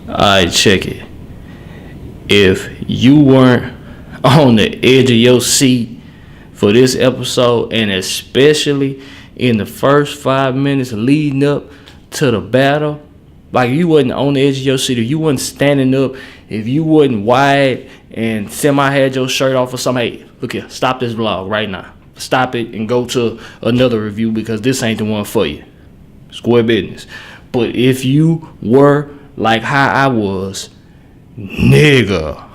Alright, check it. If you weren't on the edge of your seat for this episode, and especially in the first 5 minutes leading up to the battle, like you wasn't on the edge of your seat, if you wasn't standing up, if you wasn't wide and semi had your shirt off or something, hey, look here, stop this vlog right now. Stop it and go to another review because this ain't the one for you. Square business. But if you were like how I was, nigga.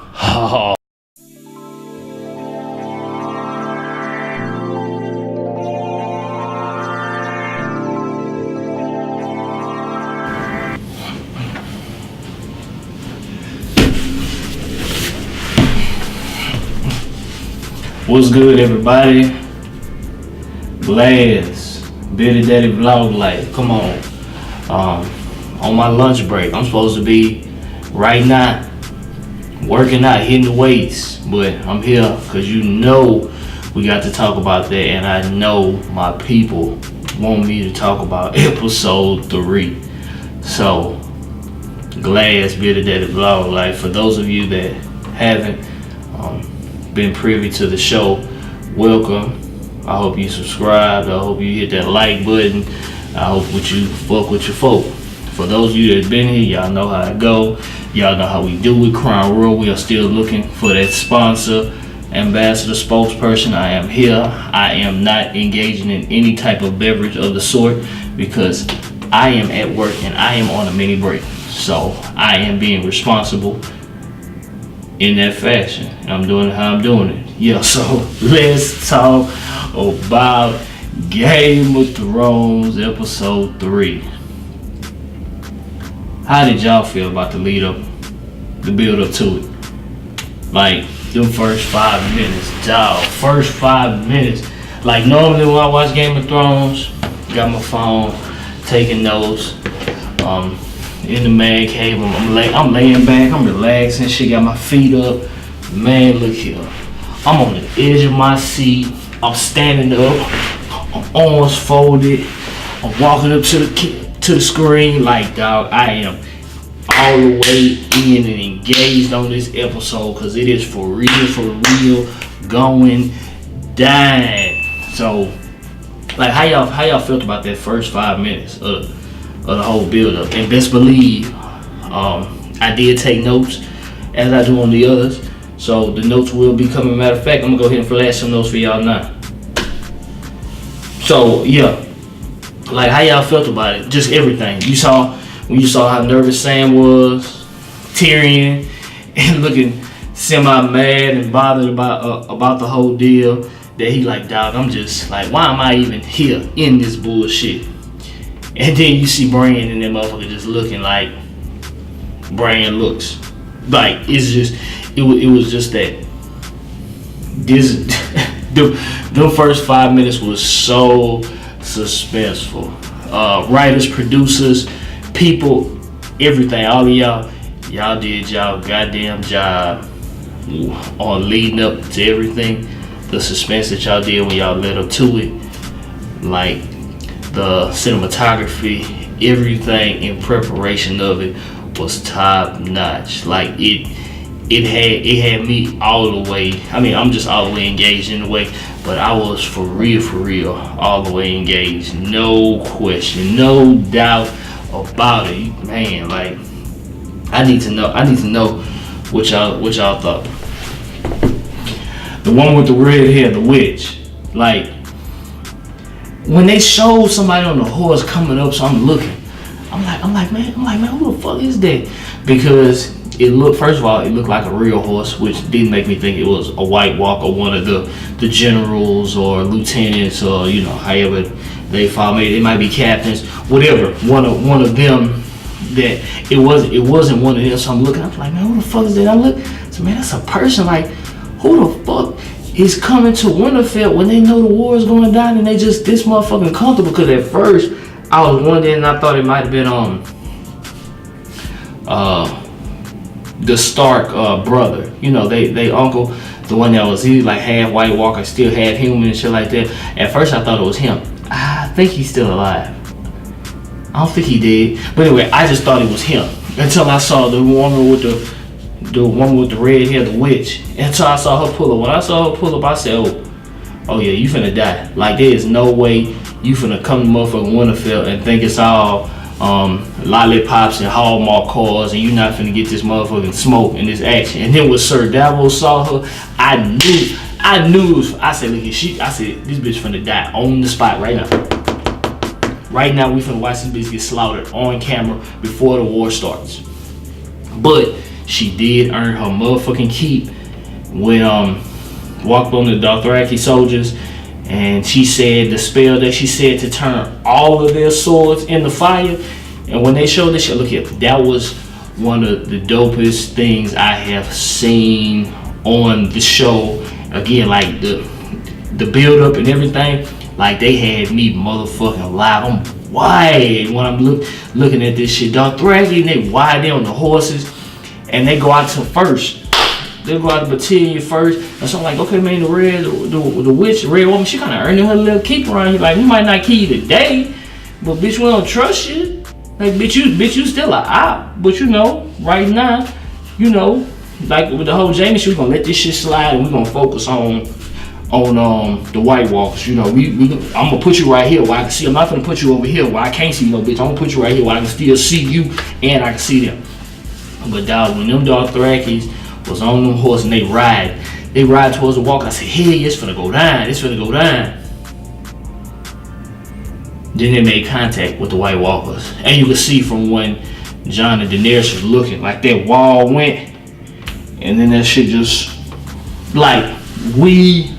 What's good, everybody? Blast, Bitter Daddy Vlog Life. Come on my lunch break. I'm supposed to be right now working out, hitting the weights, but I'm here because you know we got to talk about that, and I know my people want me to talk about episode 3. So, Glass, Bitter Daddy Vlog Life. For those of you that haven't been privy to the show, welcome. I hope you subscribe. I hope you hit that like button. I hope you fuck with your folk. For those of you that's been here, y'all know how it go. Y'all know how we do it. Crown Royal, we are still looking for that sponsor, ambassador, spokesperson. I am here. I am not engaging in any type of beverage of the sort because I am at work and I am on a mini break. So I am being responsible in that fashion. I'm doing it how I'm doing it. Yeah, so let's talk about Game of Thrones episode 3. How did y'all feel about the build up to it? Like, the first 5 minutes, dog. First 5 minutes. Like, normally when I watch Game of Thrones, got my phone, taking notes, in the man cave, I'm laying back, I'm relaxing, shit, got my feet up. Man, look here. I'm on the edge of my seat, I'm standing up, I'm arms folded, I'm walking up to the screen like, dog, I am all the way in and engaged on this episode because it is for real going down. So, like, how y'all felt about that first 5 minutes of the whole build up? And best believe, I did take notes as I do on the others. So the notes will be coming. Matter of fact, I'm gonna go ahead and flash some notes for y'all now. So yeah, like how y'all felt about it, just everything. When you saw how nervous Sam was, Tyrion, and looking semi-mad and bothered about the whole deal, that he like, dog, I'm just like, why am I even here in this bullshit? And then you see Bran and that motherfucker just looking like Bran looks. Like, it's just, it was just that. The first 5 minutes was so suspenseful. Writers, producers, people, everything, all of y'all did y'all goddamn job on leading up to everything. The suspense that y'all did when y'all led up to it, like the cinematography, everything in preparation of it was top notch. Like it had me all the way. I mean, I'm just all the way engaged in a way, but I was for real all the way engaged. No question, no doubt about it, man. Like, I need to know what y'all thought. The one with the red hair, the witch. Like, when they showed somebody on the horse coming up, so I'm looking. I'm like, man, who the fuck is that? Because it looked like a real horse, which didn't make me think it was a White Walker, one of the generals or lieutenants, or however they follow. It might be captains, whatever. One of them. That it wasn't one of them. So I'm looking. I'm like, man, who the fuck is that? I look. So man, that's a person. Like, who the fuck is coming to Winterfell when they know the war is going down and they just this motherfucking comfortable? Because at first I was wondering, and I thought it might have been the Stark brother. They uncle, the one that was like half White Walker, still half human and shit like that. At first I thought it was him. I think he's still alive. I don't think he did. But anyway, I just thought it was him. until I saw the woman with the red hair, the witch. Until I saw her pull up. When I saw her pull up, I said, oh yeah, you finna die. Like, there is no way you finna come to motherfucking Winterfell and think it's all lollipops and Hallmark cars, and you not finna get this motherfucking smoke and this action. And then when Sir Davos saw her, I knew it was, I said, look, I said, this bitch finna die on the spot right now. Right now, we finna watch this bitch get slaughtered on camera before the war starts. But she did earn her motherfucking keep when walked on the Dothraki soldiers, and she said the spell that she said to turn all of their swords into fire. And when they showed this shit, look here, that was one of the dopest things I have seen on the show. Again, like the build up and everything, like they had me motherfucking live. I'm wide when I'm looking at this shit. Dothraki, and they wide there on the horses, and they go out to first. They go out to Battalion first, and so I'm like, okay, man, the witch, the red woman, she kind of earning her little keep around here. Like, we might not kill you today, but bitch, we don't trust you. Like, bitch, you still a op. But you know, right now, you know, like with the whole Jamie shit, we gonna let this shit slide, and we gonna focus on the White Walkers. You know, I'm gonna put you right here where I can see. I'm not gonna put you over here where I can't see no bitch. I'm gonna put you right here where I can still see you and I can see them. But dog, when them Dothrakis was on them horse and they ride towards the walk, I said, hey, it's finna go down, it's finna go down. Then they made contact with the White Walkers, and you could see from when Jon and Daenerys was looking, like that wall went, and then that shit just, like, we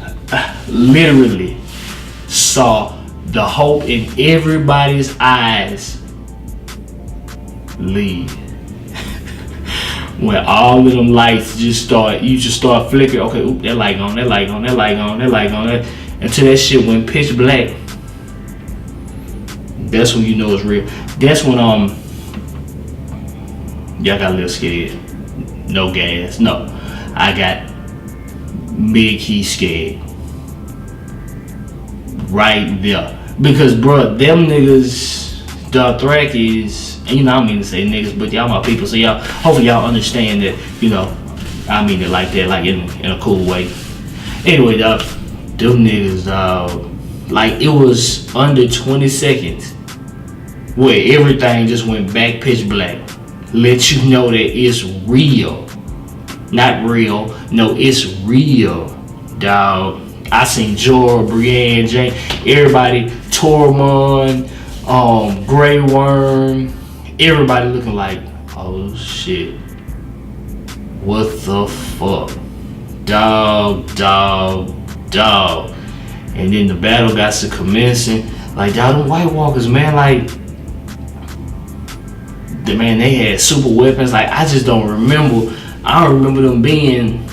literally saw the hope in everybody's eyes leave. When all of them lights just start flickering. Okay, oop, that light gone, that light gone, that light gone, that light gone, until that shit went pitch black. That's when you know it's real. That's when y'all got a little scared. No gas. No, I got mid-key scared. Right there. Because bruh, them niggas, Dothrakis, and you know, I don't mean to say niggas, but y'all my people, so y'all, hopefully y'all understand that, you know, I mean it like that, like in a cool way. Anyway, dog, them niggas, like it was under 20 seconds where everything just went back pitch black. Let you know that it's real. Not real, no, it's real, dog. I seen Jorah, Brienne, Jane, everybody, Tormund, Grey Worm, everybody looking like, oh shit, what the fuck, dog. And then the battle got to commencing. Like, dog, them White Walkers, man, like, they had super weapons. Like, I just don't remember. I don't remember them being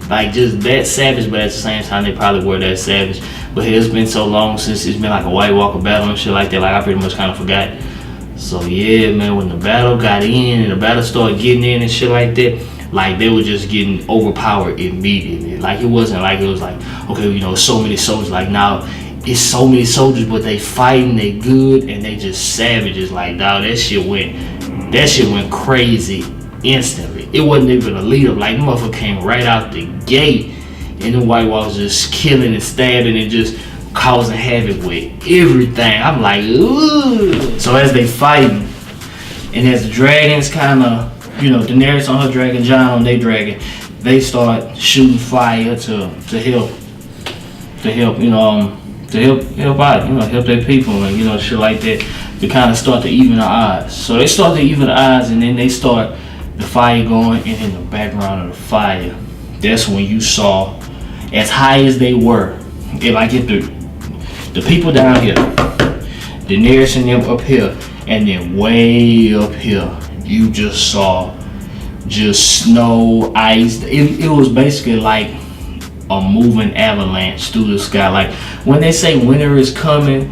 like just that savage, but at the same time they probably were that savage. But it's been so long since it's been like a White Walker battle and shit like that, like I pretty much kind of forgot. So yeah, man, when the battle got in and the battle started getting in and shit like that, like they were just getting overpowered immediately. Like it wasn't like it was like, okay, you know, so many soldiers. Like now it's so many soldiers, but they fighting, they good, and they just savages. Like, dog, that shit went crazy instantly. It wasn't even a lead up. Like, the motherfucker came right out the gate, and the White Walkers just killing and stabbing and just causing havoc with everything. I'm like, ooh. So as they fighting, and as the dragons kind of, you know, Daenerys on her dragon, Jon on their dragon, they start shooting fire to help, you know, to help out, you know, help their people and, you know, shit like that, to kind of start to even the odds. So they start to even the odds, and then they start the fire going, and in the background of the fire, that's when you saw, as high as they were, if the people down here, Daenerys and them up here, and then way up here, you just saw just snow, ice. It was basically like a moving avalanche through the sky. Like when they say winter is coming,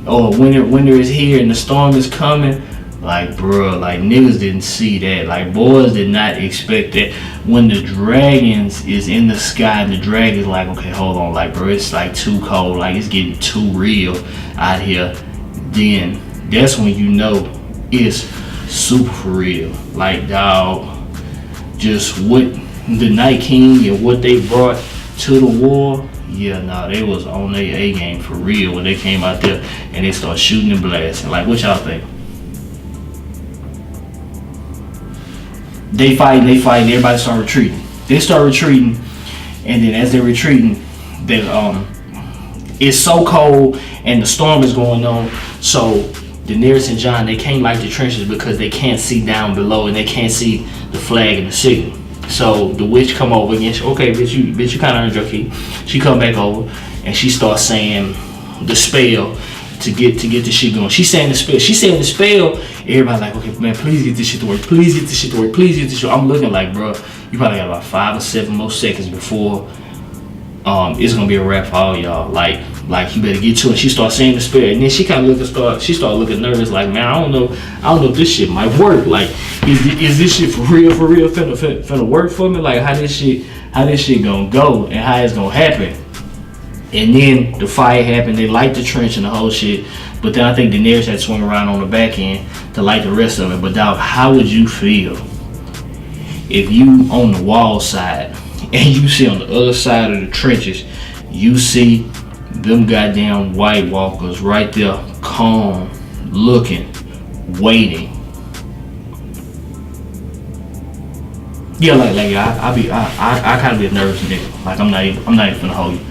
or winter is here and the storm is coming, like bruh, like niggas didn't see that. Like boys did not expect that. When the dragons is in the sky and the dragon's like, okay, hold on, like bro, it's like too cold, like it's getting too real out here, then that's when you know it's super for real. Like, dog, just what the Night King and what they brought to the war. Yeah, nah, they was on their A game for real when they came out there and they started shooting and blasting. Like, what y'all think? They fighting, everybody start retreating. They start retreating, and then as they're retreating, it's so cold and the storm is going on, so Daenerys and Jon, they can't light the trenches because they can't see down below and they can't see the flag and the signal. So the witch come over again. Okay, bitch, you kind of earned your key. She come back over and she starts saying the spell to get the shit going. She's saying the spell. She's saying the spell. Everybody's like, okay, man, please get this shit to work. Please get this shit to work. Please get this shit. I'm looking like, bro, you probably got about 5 or 7 more seconds before it's gonna be a wrap for all y'all. Like you better get to it. She starts saying the spell, and then she kind of started looking nervous. Like, man, I don't know if this shit might work. Like, is this shit for real finna work for me? Like, how this shit gonna go and how it's gonna happen? And then the fire happened. They light the trench and the whole shit. But then I think Daenerys had swung around on the back end to light the rest of it. But dog, how would you feel if you on the wall side and you see on the other side of the trenches, you see them goddamn White Walkers right there, calm, looking, waiting. Yeah, I kind of be a nervous nigga. Like, I'm not even finna hold you.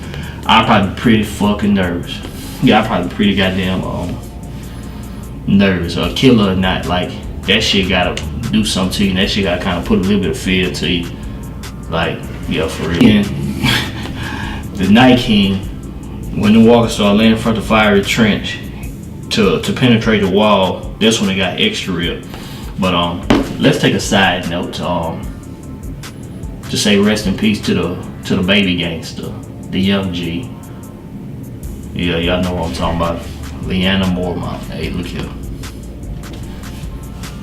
I'd probably be pretty fucking nervous. Yeah, I'd probably be pretty goddamn nervous. Or a killer or not, like, that shit gotta do something to you. And that shit gotta kind of put a little bit of fear to you. Like, yeah, for real. And the Night King, when the walkers started laying in front of the fiery trench to penetrate the wall, that's when it got extra real. But let's take a side note to say rest in peace to the baby gangster, the young G. Yeah, y'all know what I'm talking about. Lyanna Mormont. Hey, look here.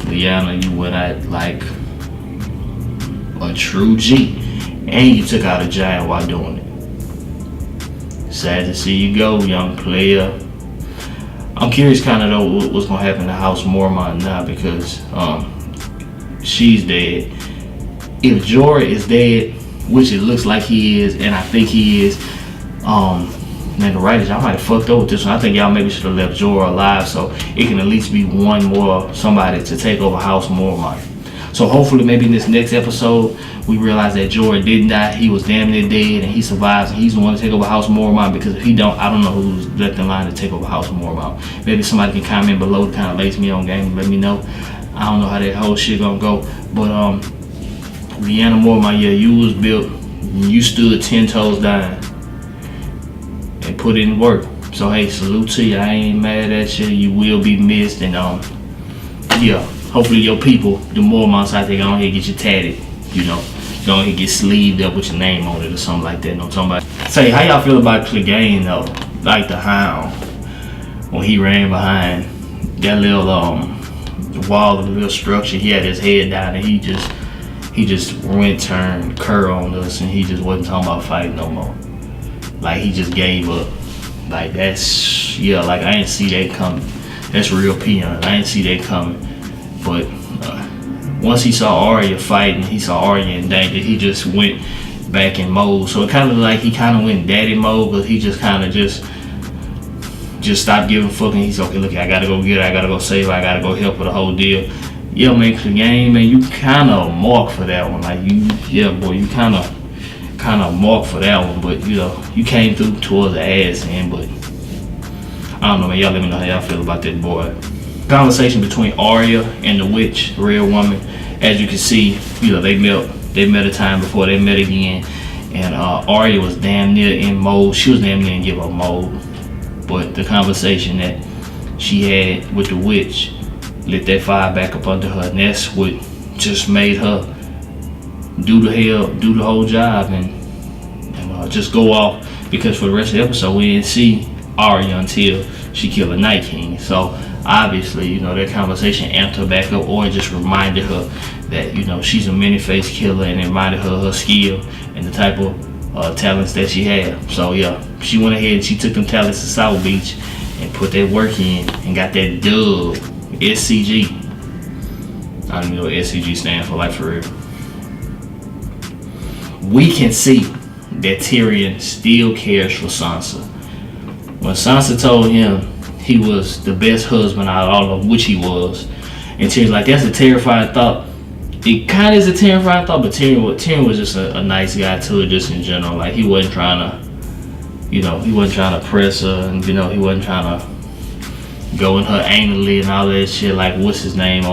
Lyanna, you went out like a true G. And you took out a giant while doing it. Sad to see you go, young player. I'm curious kind of though what's gonna happen to House Mormont now, because she's dead. If Jorah is dead, which it looks like he is, and I think he is, man, the writers, y'all might have fucked over with this one. I think y'all maybe should have left Jorah alive so it can at least be one more somebody to take over House Mormont. So hopefully maybe in this next episode we realize that Jorah didn't die. He was damn near dead and he survives and he's the one to take over House Mormont, because if he don't, I don't know who's left in line to take over House Mormont. Maybe somebody can comment below to kind of lace me on game and let me know. I don't know how that whole shit gonna go. But Lyanna Mormont, yeah, you was built, you stood 10 toes down and put in work. So hey, salute to you. I ain't mad at you. You will be missed, and yeah, hopefully your people, the Mormonts out there, go ahead and get you tatted, you know. Go ahead and get sleeved up with your name on it or something like that. You know what I'm talking about? Say, how y'all feel about Clegane though? Like the Hound, when he ran behind that little wall of the little structure, he had his head down and he just went turn curl on us, and he just wasn't talking about fighting no more. Like, he just gave up. Like, that's, yeah, like I didn't see that coming. That's real peon. I didn't see that coming. But once he saw Arya fighting, he saw Arya in danger, he just went back in mode. So it kind of like he kind of went daddy mode, because he just kind of just stopped giving fucking. He's okay, look, I gotta go get her, I gotta go save her, I gotta go help her, the whole deal. Yeah, man, Clegane, man, you kind of marked for that one. Like, you, yeah, boy, you kind of marked for that one. But, you know, you came through towards the ass end. But I don't know, man, y'all let me know how y'all feel about that boy. Conversation between Arya and the witch, the real woman. As you can see, you know, they met a time before they met again, and Arya was damn near in mode. She was damn near in give up mode. But the conversation that she had with the witch lit that fire back up under her, and that's what just made her do the whole job and just go off, because for the rest of the episode we didn't see Arya until she killed the Night King. So obviously, you know, that conversation amped her back up, or it just reminded her that, you know, she's a many-faced killer, and it reminded her of her skill and the type of talents that she had. So yeah, she went ahead and she took them talents to South Beach and put that work in and got that dub, SCG. I don't even know what SCG stands for, like, for real. We can see that Tyrion still cares for Sansa. When Sansa told him he was the best husband out of all of which he was, and Tyrion's like, that's a terrifying thought. It kind of is a terrifying thought, but Tyrion was just a nice guy to her, just in general. Like, he wasn't trying to, he wasn't trying to press her, and he wasn't trying to go in her anally and all that shit. Like, what's his name?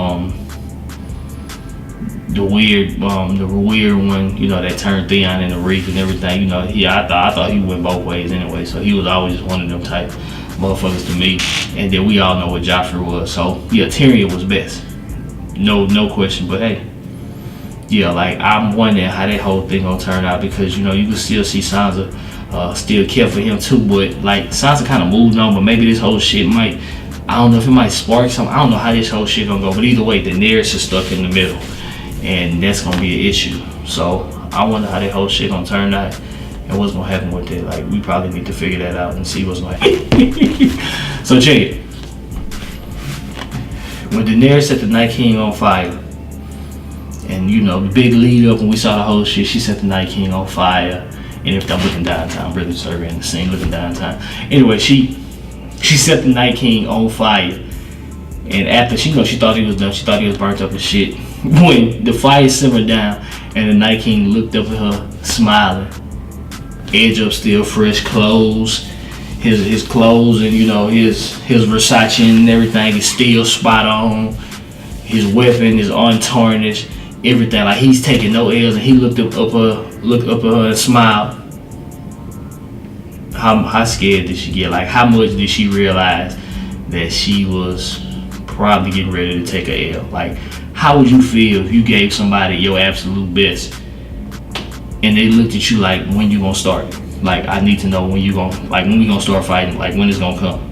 The weird one, that turned Theon into Reef and everything. I thought he went both ways anyway. So he was always just one of them type motherfuckers to me. And then we all know what Joffrey was. So yeah, Tyrion was best, no question. But hey, yeah, like, I'm wondering how that whole thing gonna turn out, because you can still see Sansa still care for him too. But like, Sansa kind of moved on, but maybe this whole shit might. I don't know if it might spark something. I don't know how this whole shit gonna go. But either way, Daenerys is stuck in the middle. And that's gonna be an issue. So I wonder how that whole shit gonna turn out and what's gonna happen with it. Like, we probably need to figure that out and see what's gonna happen. So check it. When Daenerys set the Night King on fire, and the big lead up when we saw the whole shit, she set the Night King on fire. And if I'm looking downtown, really surveying the scene, looking downtown. Anyway, she set the Night King on fire. And after she thought he was done, she thought he was burnt up and shit. When the fire simmered down and the Night King looked up at her, smiling, edge up still fresh clothes, his clothes and his Versace and everything is still spot on. His weapon is untarnished, everything. Like, he's taking no L's, and he looked up at her and smiled. How scared did she get? Like, how much did she realize that she was probably getting ready to take a L? Like, how would you feel if you gave somebody your absolute best and they looked at you like, when you gonna start? Like, I need to know when we gonna start fighting, like, when it's gonna come.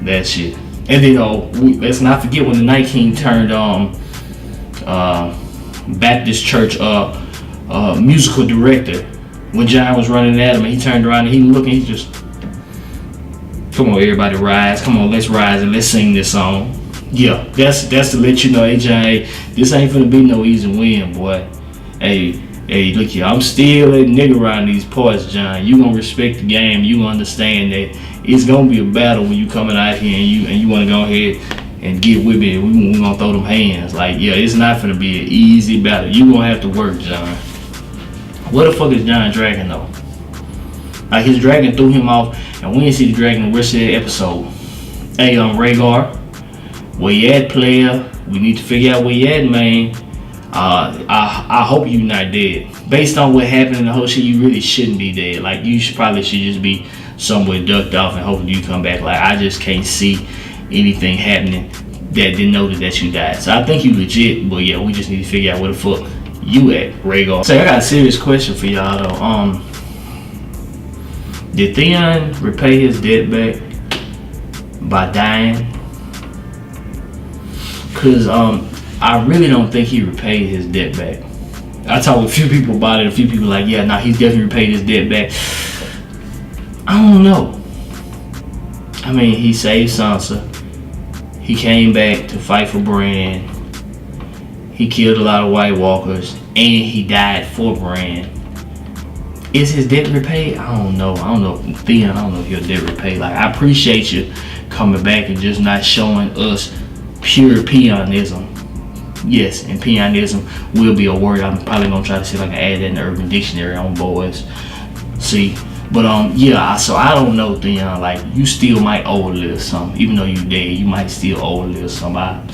That shit. And then let's not forget when the Night King turned Baptist church musical director, when John was running at him and he turned around and he looking, he just, come on, everybody, rise. Come on, let's rise and let's sing this song. Yeah, that's to let you know, hey, John, this ain't finna be no easy win, boy. Hey, look here, I'm still a nigga around these parts, John. You gonna respect the game. You gonna understand that it's gonna be a battle when you coming out here and you wanna go ahead and get with me. We gonna throw them hands. Like, yeah, it's not finna be an easy battle. You gonna have to work, John. What the fuck is John dragging though? Like, his dragon threw him off, and we didn't see the dragon the rest of the episode. Hey, Rhaegar, where you at, player? We need to figure out where you at, man. I hope you not dead. Based on what happened in the whole shit, you really shouldn't be dead. Like, you probably should just be somewhere ducked off and hoping you come back. Like, I just can't see anything happening that denoted that you died. So I think you legit, but yeah, we just need to figure out where the fuck you at, Rhaegar. So I got a serious question for y'all though. Did Theon repay his debt back by dying? Cause I really don't think he repaid his debt back. I talked with a few people about it. A few people like, yeah, nah, he's definitely repaid his debt back. I don't know. I mean, he saved Sansa. He came back to fight for Bran. He killed a lot of White Walkers, and he died for Bran. Is his debt repaid? I don't know. Theon, I don't know if your debt repaid. Like, I appreciate you coming back and just not showing us pure peonism. Yes, and peonism will be a word. I'm probably gonna try to see if I can add that in the Urban Dictionary on boys. See, but yeah. So I don't know, Theon. Like, you still might owe a little something, even though you dead. You might still owe a little something.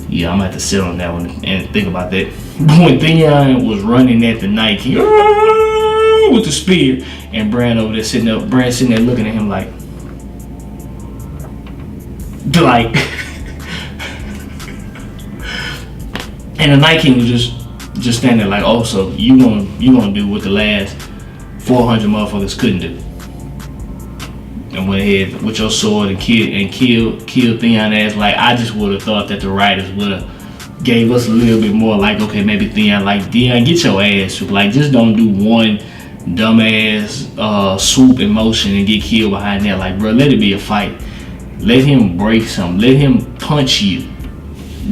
Yeah, I'm gonna have to sit on that one and think about that. When Theon was running at the Night King with the spear, and Bran over there sitting there looking at him like. And the Night King was just standing there like, oh, so you gonna do what the last 400 motherfuckers couldn't do, and went ahead with your sword and killed Theon ass. Like, I just would have thought that the writers would have gave us a little bit more. Like, okay, maybe Theon, get your ass swoop. Like, just don't do one dumbass swoop in motion and get killed behind that. Like, bro, let it be a fight. Let him break something. Let him punch you.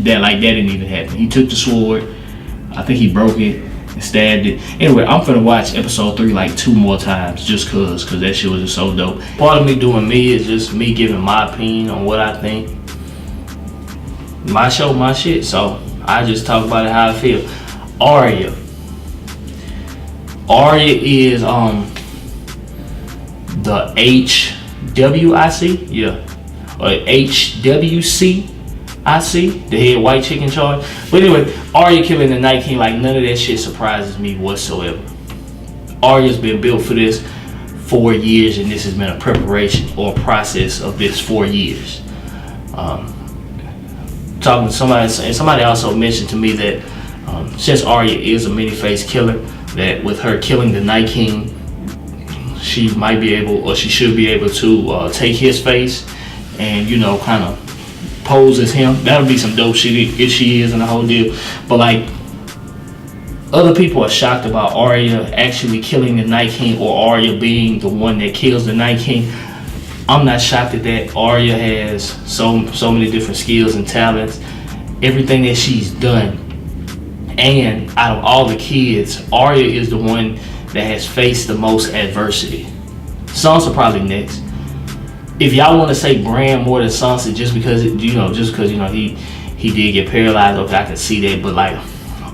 that didn't even happen. He took the sword. I think he broke it and stabbed it. Anyway, I'm finna watch episode 3 like 2 more times just cause that shit was just so dope. Part of me doing me is just me giving my opinion on what I think. My show, my shit. So I just talk about it how I feel. Arya is the HWIC, yeah, or HWC. the head white chick in charge. But anyway, Arya killing the Night King, like none of that shit surprises me whatsoever. Arya's been built for this 4 years, and this has been a preparation or a process of this 4 years. Talking to somebody, and somebody also mentioned to me that since Arya is a many-faced killer, that with her killing the Night King, she might be able, or she should be able to take his face and, you know, kind of pose as him. That'll be some dope shit if she is in the whole deal. But like, other people are shocked about Arya actually killing the Night King, or Arya being the one that kills the Night King. I'm not shocked at that. Arya has so many different skills and talents, everything that she's done. And out of all the kids, Arya is the one that has faced the most adversity. Sansa probably next. If y'all want to say Bran more than Sansa, just because he did get paralyzed, okay, I can see that. But like,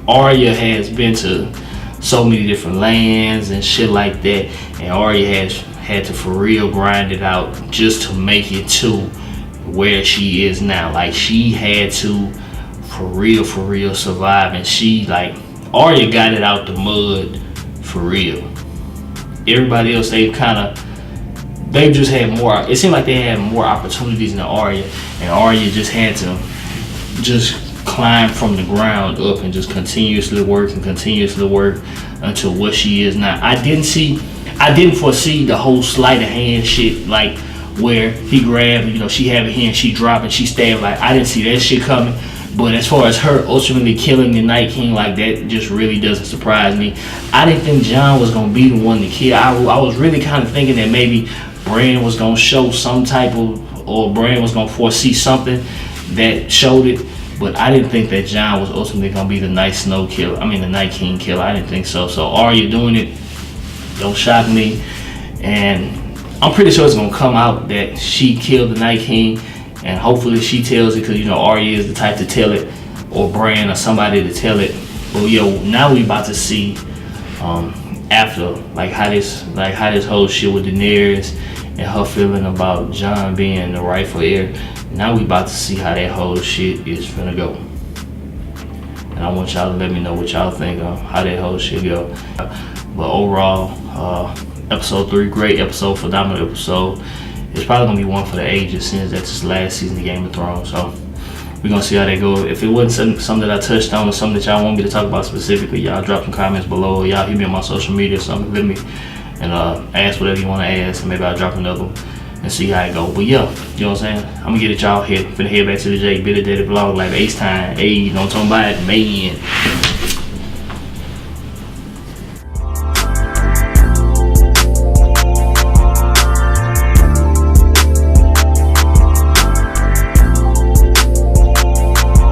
Arya has been to so many different lands and shit like that, and Arya has had to for real grind it out just to make it to where she is now. Like, she had to for real survive, and she, like, Arya got it out the mud for real. Everybody else, they've just had more, it seemed like they had more opportunities than Arya, and Arya just had to just climb from the ground up and just continuously work until what she is now. I didn't foresee the whole sleight of hand shit, like where he grabbed, you know, she have it here and she drop and she stabbed. Like, I didn't see that shit coming. But as far as her ultimately killing the Night King, like, that just really doesn't surprise me. I didn't think Jon was gonna be the one to kill. I was really kind of thinking that maybe Bran was gonna show some type of, or Bran was gonna foresee something that showed it. But I didn't think that Jon was ultimately gonna be the Night King killer. I didn't think so. So Arya doing it don't shock me, and I'm pretty sure it's gonna come out that she killed the Night King, and hopefully she tells it, because, you know, Arya is the type to tell it, or Bran or somebody to tell it. But yo, now we about to see after how this whole shit with Daenerys and her feeling about Jon being the rightful heir. Now we about to see how that whole shit is finna go. And I want y'all to let me know what y'all think of how that whole shit go. But overall, episode 3, great episode, phenomenal episode. It's probably gonna be one for the ages, since that's the last season of Game of Thrones. So we're gonna see how they go. If it wasn't something that I touched on, or something that y'all want me to talk about specifically, y'all drop some comments below. Y'all hit me on my social media or something, let me, and ask whatever you want to ask, and maybe I'll drop another one and see how it go. But yeah, you know what I'm saying? I'm gonna get it y'all here. Finna head back to the J Bitter Daddy Vlog like Ace time. Hey, you know what I'm talking about? Man.